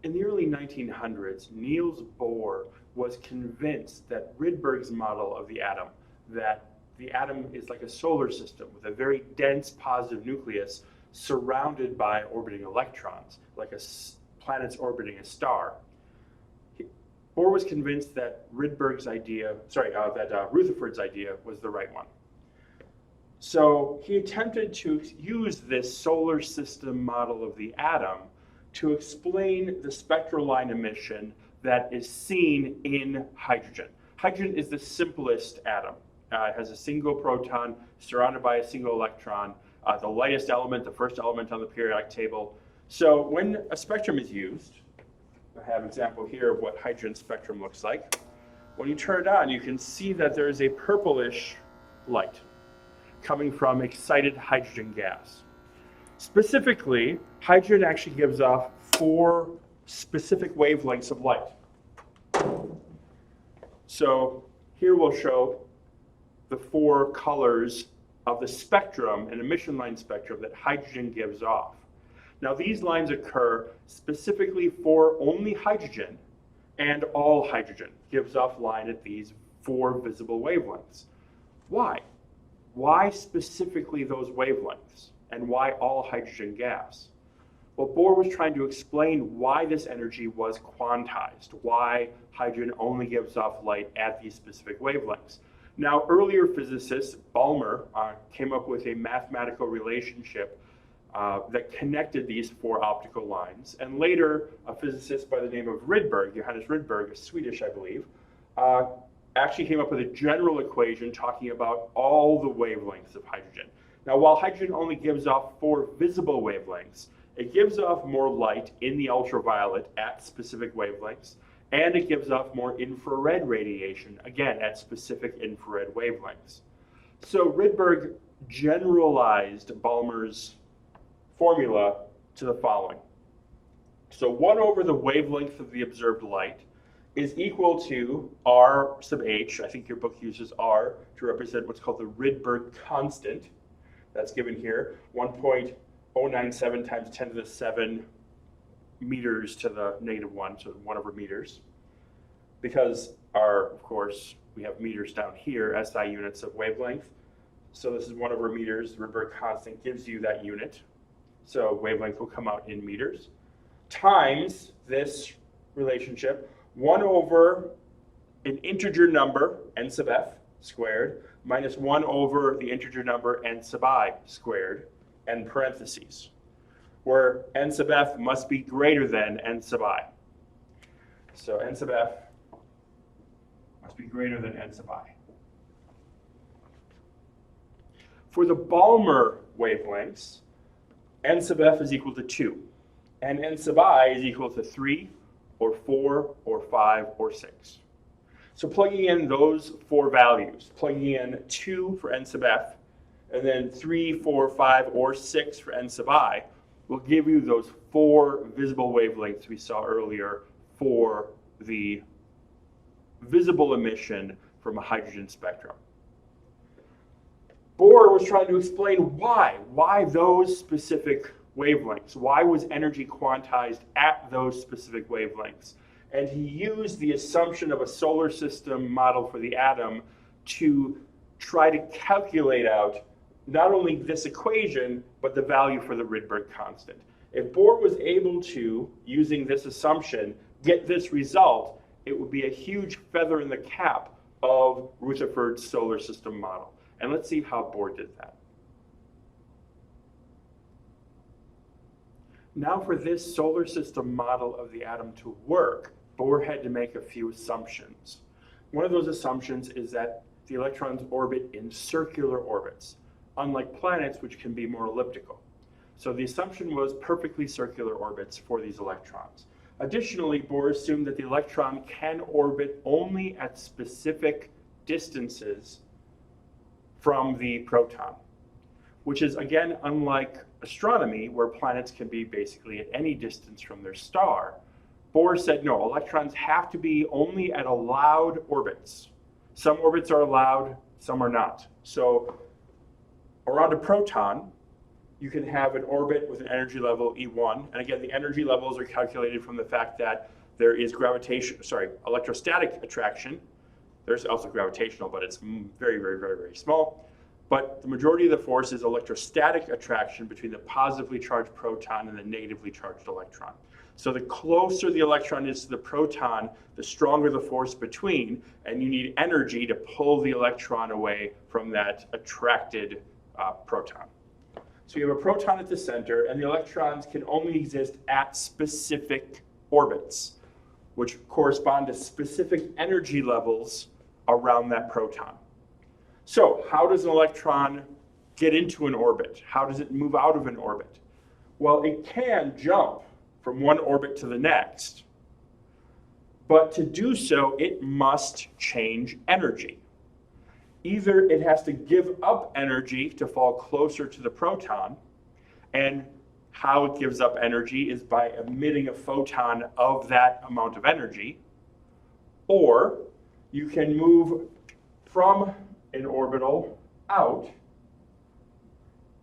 In the early 1900s, Niels Bohr was convinced that Rydberg's model of the atom, that the atom is like a solar system with a very dense positive nucleus surrounded by orbiting electrons, like planets orbiting a star. Bohr was convinced that Rydberg's idea, that Rutherford's idea was the right one. So he attempted to use this solar system model of the atom to explain the spectral line emission that is seen in hydrogen. Hydrogen is the simplest atom. It has a single proton surrounded by a single electron, the lightest element, the first element on the periodic table. So when a spectrum is used, I have an example here of what hydrogen spectrum looks like. When you turn it on, you can see that there is a purplish light coming from excited hydrogen gas. Specifically, hydrogen actually gives off 4 specific wavelengths of light. So here we'll show the 4 colors of the spectrum, an emission line spectrum that hydrogen gives off. Now these lines occur specifically for only hydrogen, and all hydrogen gives off line at these 4 visible wavelengths. Why? Why specifically those wavelengths? And why all hydrogen gas? Well, Bohr was trying to explain why this energy was quantized, why hydrogen only gives off light at these specific wavelengths. Now, earlier physicists, Balmer, came up with a mathematical relationship that connected these 4 optical lines. And later, a physicist by the name of Rydberg, Johannes Rydberg, Swedish, I believe, actually came up with a general equation talking about all the wavelengths of hydrogen. Now, while hydrogen only gives off 4 visible wavelengths, it gives off more light in the ultraviolet at specific wavelengths, and it gives off more infrared radiation, again, at specific infrared wavelengths. So Rydberg generalized Balmer's formula to the following. So 1 over the wavelength of the observed light is equal to R sub h. I think your book uses R to represent what's called the Rydberg constant. That's given here, 1.097 times 10 to the 7 meters to the -1, so 1 over meters. Because R, of course, we have meters down here, SI units of wavelength. So this is 1 over meters. The Rydberg constant gives you that unit. So wavelength will come out in meters. Times this relationship, 1 over an integer number, n sub f squared, minus 1 over the integer number n sub I squared, and parentheses, where n sub f must be greater than n sub I. So n sub f must be greater than n sub I. For the Balmer wavelengths, n sub f is equal to 2, and n sub I is equal to 3, or 4, or 5, or 6. So plugging in those 4 values, plugging in 2 for n sub f, and then 3, 4, 5, or 6 for n sub I, will give you those 4 visible wavelengths we saw earlier for the visible emission from a hydrogen spectrum. Bohr was trying to explain why those specific wavelengths, why was energy quantized at those specific wavelengths. And he used the assumption of a solar system model for the atom to try to calculate out not only this equation, but the value for the Rydberg constant. If Bohr was able to, using this assumption, get this result, it would be a huge feather in the cap of Rutherford's solar system model. And let's see how Bohr did that. Now for this solar system model of the atom to work, Bohr had to make a few assumptions. One of those assumptions is that the electrons orbit in circular orbits, unlike planets, which can be more elliptical. So the assumption was perfectly circular orbits for these electrons. Additionally, Bohr assumed that the electron can orbit only at specific distances from the proton, which is, again, unlike astronomy, where planets can be basically at any distance from their star. Bohr said, no, electrons have to be only at allowed orbits. Some orbits are allowed, some are not. So around a proton, you can have an orbit with an energy level E1. And again, the energy levels are calculated from the fact that there is electrostatic attraction. There's also gravitational, but it's very, very, very, very small. But the majority of the force is electrostatic attraction between the positively charged proton and the negatively charged electron. So the closer the electron is to the proton, the stronger the force between, and you need energy to pull the electron away from that attracted proton. So you have a proton at the center, and the electrons can only exist at specific orbits, which correspond to specific energy levels around that proton. So how does an electron get into an orbit? How does it move out of an orbit? Well, it can jump from one orbit to the next, but to do so, it must change energy. Either it has to give up energy to fall closer to the proton, and how it gives up energy is by emitting a photon of that amount of energy, or you can move from an orbital out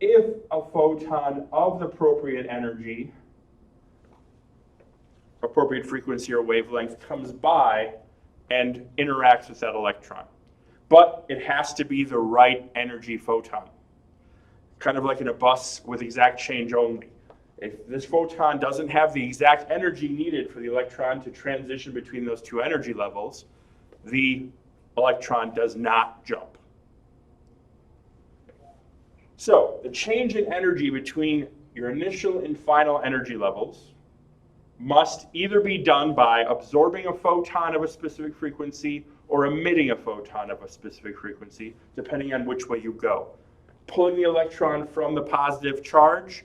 if a photon of the appropriate energy, appropriate frequency or wavelength comes by and interacts with that electron. But it has to be the right energy photon. Kind of like in a bus with exact change only. If this photon doesn't have the exact energy needed for the electron to transition between those two energy levels, the electron does not jump. So the change in energy between your initial and final energy levels must either be done by absorbing a photon of a specific frequency or emitting a photon of a specific frequency, depending on which way you go. Pulling the electron from the positive charge,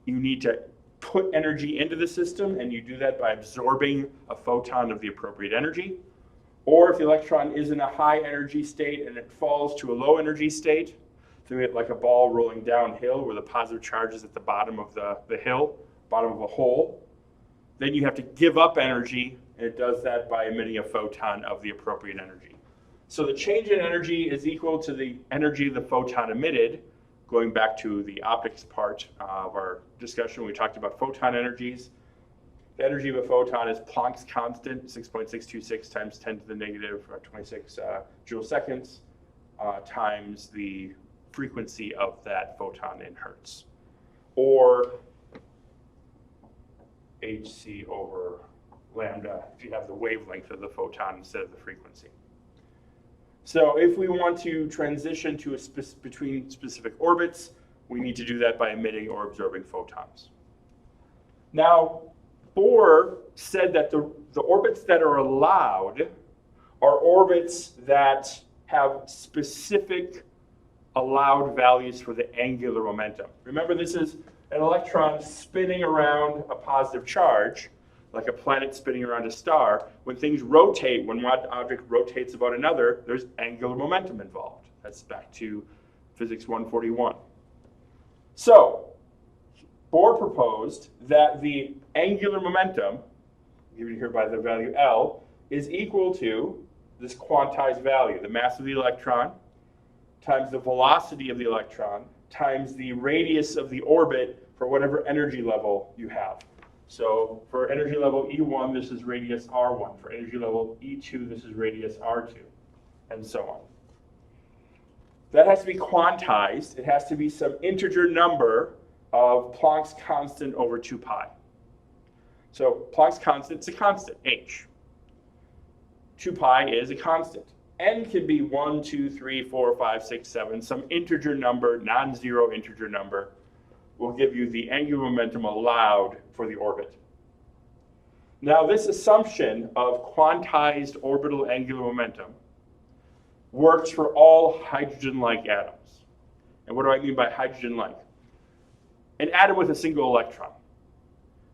you need to put energy into the system, and you do that by absorbing a photon of the appropriate energy. Or if the electron is in a high energy state and it falls to a low energy state, think of it like a ball rolling downhill where the positive charge is at the bottom of the hill, bottom of a hole, then you have to give up energy, and it does that by emitting a photon of the appropriate energy. So the change in energy is equal to the energy of the photon emitted. Going back to the optics part of our discussion, we talked about photon energies. The energy of a photon is Planck's constant, 6.626 times 10 to the negative 26 joule seconds, times the frequency of that photon in hertz, or hc over lambda if you have the wavelength of the photon instead of the frequency. So if we want to transition to between specific orbits, we need to do that by emitting or absorbing photons. Now, Bohr said that the orbits that are allowed are orbits that have specific allowed values for the angular momentum. Remember, this is an electron spinning around a positive charge, like a planet spinning around a star. When things rotate, when one object rotates about another, there's angular momentum involved. That's back to physics 141. So, Bohr proposed that the angular momentum, given here by the value L, is equal to this quantized value, the mass of the electron, times the velocity of the electron, times the radius of the orbit for whatever energy level you have. So for energy level E1, this is radius R1. For energy level E2, this is radius R2, and so on. That has to be quantized. It has to be some integer number of Planck's constant over 2 pi. So Planck's constant is a constant, h. 2 pi is a constant. N can be 1, 2, 3, 4, 5, 6, 7. Some integer number, non-zero integer number, will give you the angular momentum allowed for the orbit. Now, this assumption of quantized orbital angular momentum works for all hydrogen-like atoms. And what do I mean by hydrogen-like? An atom with a single electron.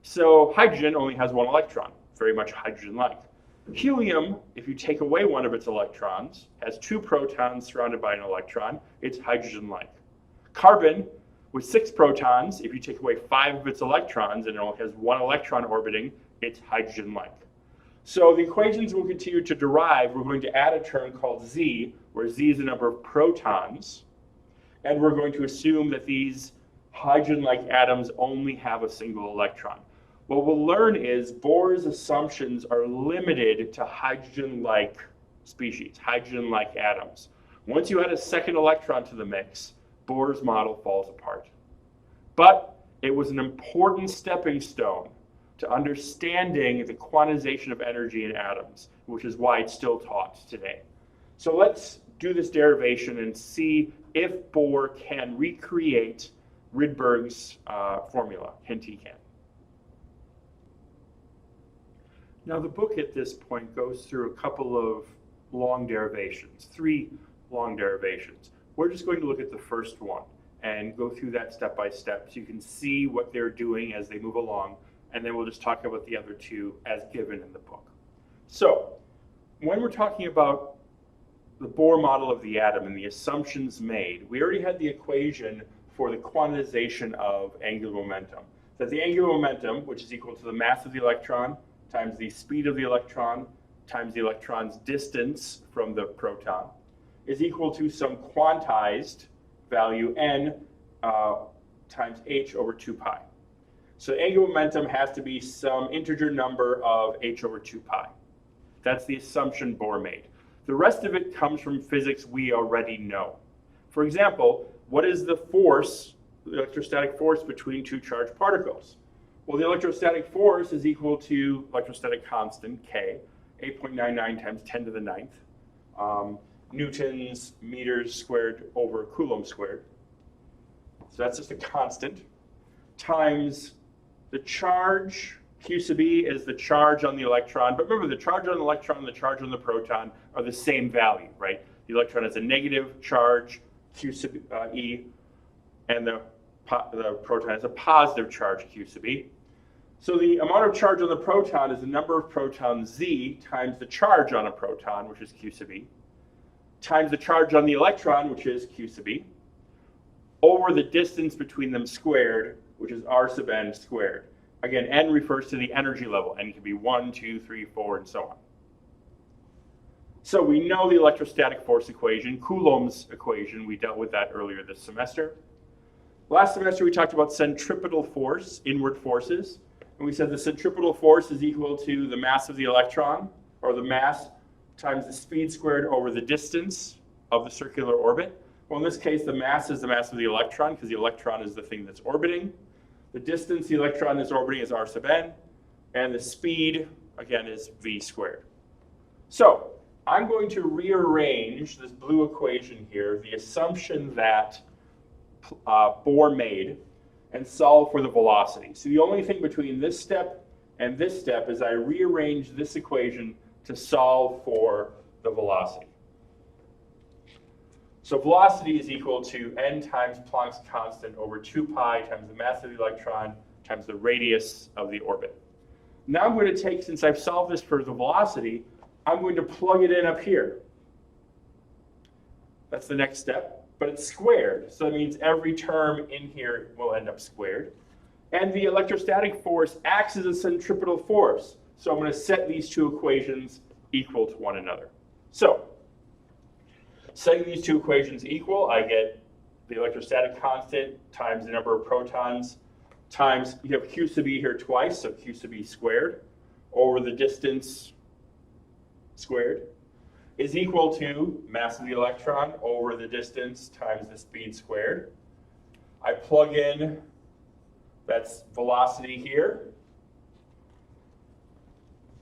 So hydrogen only has one electron, very much hydrogen-like. Helium, if you take away one of its electrons, has 2 protons surrounded by an electron. It's hydrogen-like. Carbon, with 6 protons, if you take away 5 of its electrons and it only has 1 electron orbiting, it's hydrogen-like. So the equations we'll continue to derive, we're going to add a term called Z, where Z is the number of protons, and we're going to assume that these Hydrogen-like atoms only have a single electron. What we'll learn is Bohr's assumptions are limited to hydrogen-like species, hydrogen-like atoms. Once you add a second electron to the mix, Bohr's model falls apart. But it was an important stepping stone to understanding the quantization of energy in atoms, which is why it's still taught today. So let's do this derivation and see if Bohr can recreate Rydberg's formula. Hint he can. Now the book at this point goes through a couple of long derivations, 3 long derivations. We're just going to look at the first one and go through that step by step so you can see what they're doing as they move along, and then we'll just talk about the other 2 as given in the book. So when we're talking about the Bohr model of the atom and the assumptions made, we already had the equation for the quantization of angular momentum. That the angular momentum, which is equal to the mass of the electron times the speed of the electron times the electron's distance from the proton, is equal to some quantized value n times h over 2 pi. So angular momentum has to be some integer number of h over 2 pi. That's the assumption Bohr made. The rest of it comes from physics we already know. For example, what is the force, the electrostatic force between 2 charged particles? Well, the electrostatic force is equal to electrostatic constant, K, 8.99 times 10 to the 9th, newtons meters squared over coulomb squared. So that's just a constant, times the charge. Q sub E is the charge on the electron, but remember the charge on the electron and the charge on the proton are the same value, right? The electron has a negative charge, Q sub E, and the proton has a positive charge, Q sub E. So the amount of charge on the proton is the number of protons Z times the charge on a proton, which is Q sub E, times the charge on the electron, which is Q sub E, over the distance between them squared, which is R sub n squared. Again, n refers to the energy level. N can be 1, 2, 3, 4, and so on. So we know the electrostatic force equation, Coulomb's equation. We dealt with that earlier this semester. Last semester, we talked about centripetal force, inward forces. And we said the centripetal force is equal to the mass of the electron, or the mass times the speed squared over the distance of the circular orbit. Well, in this case, the mass is the mass of the electron, because the electron is the thing that's orbiting. The distance the electron is orbiting is R sub n, and the speed, again, is v squared. So I'm going to rearrange this blue equation here, the assumption that Bohr made, and solve for the velocity. So the only thing between this step and this step is I rearrange this equation to solve for the velocity. So velocity is equal to n times Planck's constant over 2 pi times the mass of the electron times the radius of the orbit. Now I'm going to take, since I've solved this for the velocity, I'm going to plug it in up here. That's the next step, but it's squared. So that means every term in here will end up squared. And the electrostatic force acts as a centripetal force. So I'm going to set these 2 equations equal to one another. So setting these 2 equations equal, I get the electrostatic constant times the number of protons times, you have Q sub E here twice, so Q sub E squared over the distance squared is equal to mass of the electron over the distance times the speed squared. I plug in, that's velocity here.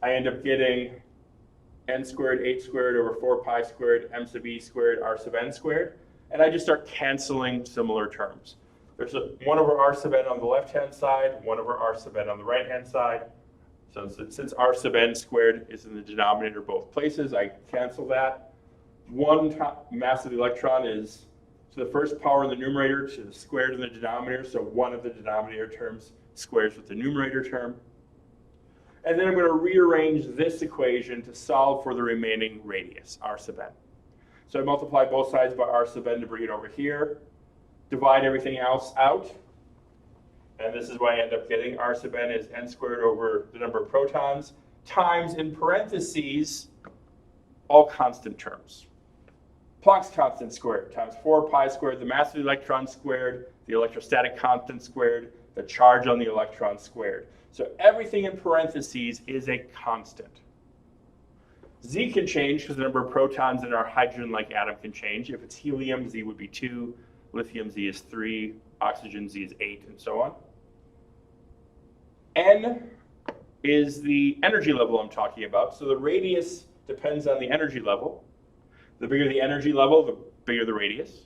I end up getting n squared, h squared over 4 pi squared, m sub e squared, r sub n squared. And I just start canceling similar terms. There's 1 over r sub n on the left-hand side, 1 over r sub n on the right-hand side. So since r sub n squared is in the denominator both places, I cancel that. 1 mass of the electron is to the first power in the numerator to the squared in the denominator. So 1 of the denominator terms squares with the numerator term. And then I'm going to rearrange this equation to solve for the remaining radius, r sub n. So I multiply both sides by r sub n to bring it over here, divide everything else out, and this is what I end up getting. R sub n is n squared over the number of protons times, in parentheses, all constant terms. Planck's constant squared times 4 pi squared, the mass of the electron squared, the electrostatic constant squared, the charge on the electron squared. So everything in parentheses is a constant. Z can change because the number of protons in our hydrogen-like atom can change. If it's helium, Z would be 2, lithium, Z is 3, oxygen, Z is 8, and so on. N is the energy level I'm talking about. So the radius depends on the energy level. The bigger the energy level, the bigger the radius.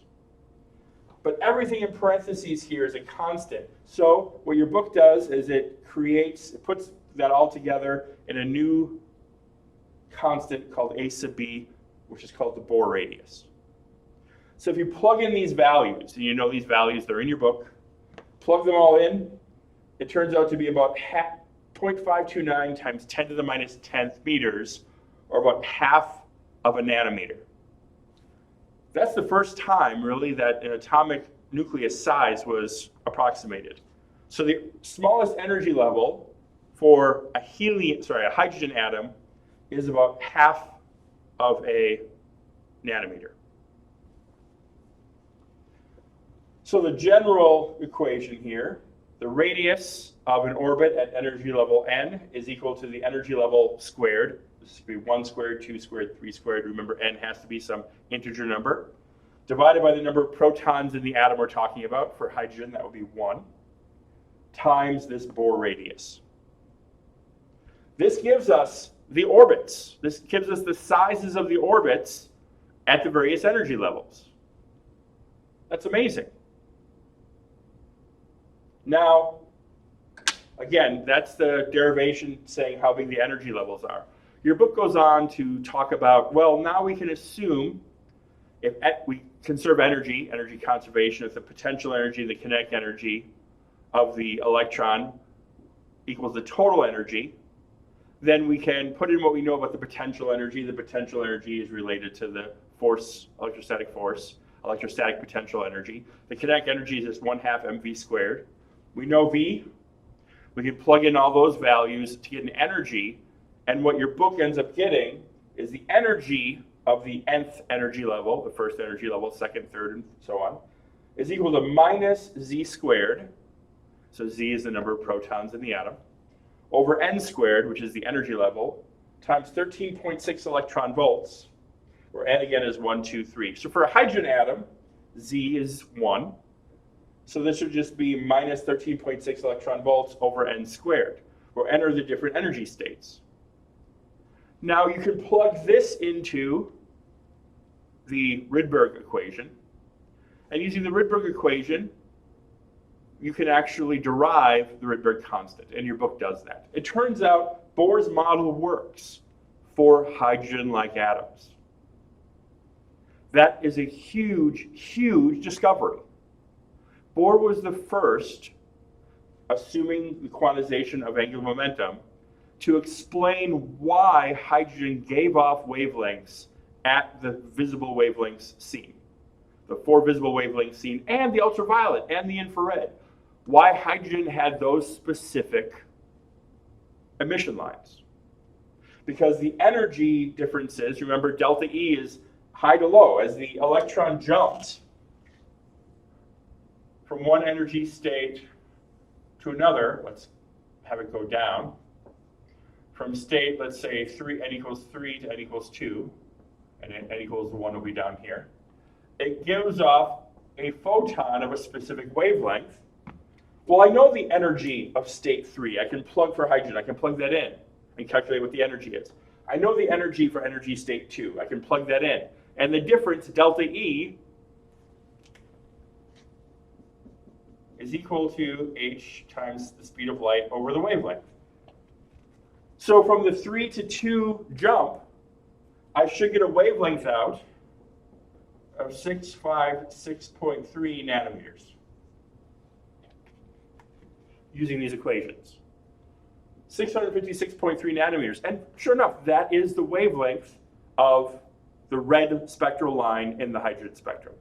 But everything in parentheses here is a constant. So what your book does is it puts that all together in a new constant called A sub b, which is called the Bohr radius. So if you plug in these values, and you know these values, they're in your book, plug them all in, it turns out to be about 0.529 times 10 to the minus 10th meters, or about half of a nanometer. That's the first time, really, that an atomic nucleus size was approximated. So the smallest energy level for a hydrogen atom is about half of a nanometer. So the general equation here, the radius of an orbit at energy level n is equal to the energy level squared. This would be 1 squared, 2 squared, 3 squared. Remember, n has to be some integer number. Divided by the number of protons in the atom we're talking about. For hydrogen, that would be 1, times this Bohr radius. This gives us the orbits. This gives us the sizes of the orbits at the various energy levels. That's amazing. Now, again, that's the derivation saying how big the energy levels are. Your book goes on to talk about, well, now we can assume if we conserve energy conservation, if the potential energy, the kinetic energy of the electron equals the total energy, then we can put in what we know about the potential energy. The potential energy is related to the force, electrostatic potential energy. The kinetic energy is just 1/2 mv squared. We know V. We can plug in all those values to get an energy, and what your book ends up getting is the energy of the nth energy level, the first energy level, second, third, and so on, is equal to minus Z squared. So Z is the number of protons in the atom, over N squared, which is the energy level, times 13.6 electron volts, where N again is 1, 2, 3. So for a hydrogen atom, Z is 1. So this would just be minus 13.6 electron volts over N squared, where N are the different energy states. Now you can plug this into the Rydberg equation. And using the Rydberg equation, you can actually derive the Rydberg constant, and your book does that. It turns out Bohr's model works for hydrogen-like atoms. That is a huge, huge discovery. Bohr was the first, assuming the quantization of angular momentum, to explain why hydrogen gave off wavelengths at the visible wavelengths seen. The 4 visible wavelengths seen, and the ultraviolet, and the infrared. Why hydrogen had those specific emission lines. Because the energy differences, remember delta E is high to low. As the electron jumps from one energy state to another, let's have it go down, from state, let's say n equals 3 to n equals 2, and n equals 1 will be down here, it gives off a photon of a specific wavelength. Well, I know the energy of state 3. I can plug for hydrogen. I can plug that in and calculate what the energy is. I know the energy for energy state 2. I can plug that in. And the difference, delta E, is equal to h times the speed of light over the wavelength. So from the 3 to 2 jump, I should get a wavelength out of 656.3 nanometers using these equations. 656.3 nanometers. And sure enough, that is the wavelength of the red spectral line in the hydrogen spectrum.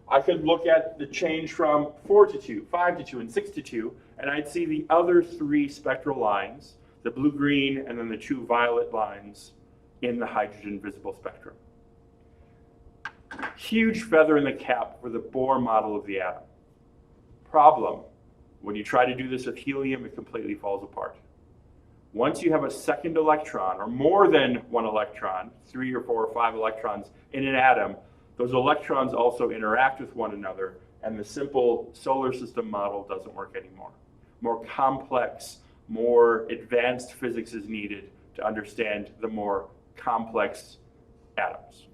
I could look at the change from 4 to 2, 5 to 2, and 6 to 2, and I'd see the other 3 spectral lines, the blue-green and then the 2 violet lines in the hydrogen visible spectrum. Huge feather in the cap for the Bohr model of the atom. Problem: when you try to do this with helium, it completely falls apart. Once you have a second electron, or more than one electron, 3 or 4 or 5 electrons in an atom, those electrons also interact with one another, and the simple solar system model doesn't work anymore. More complex, more advanced physics is needed to understand the more complex atoms.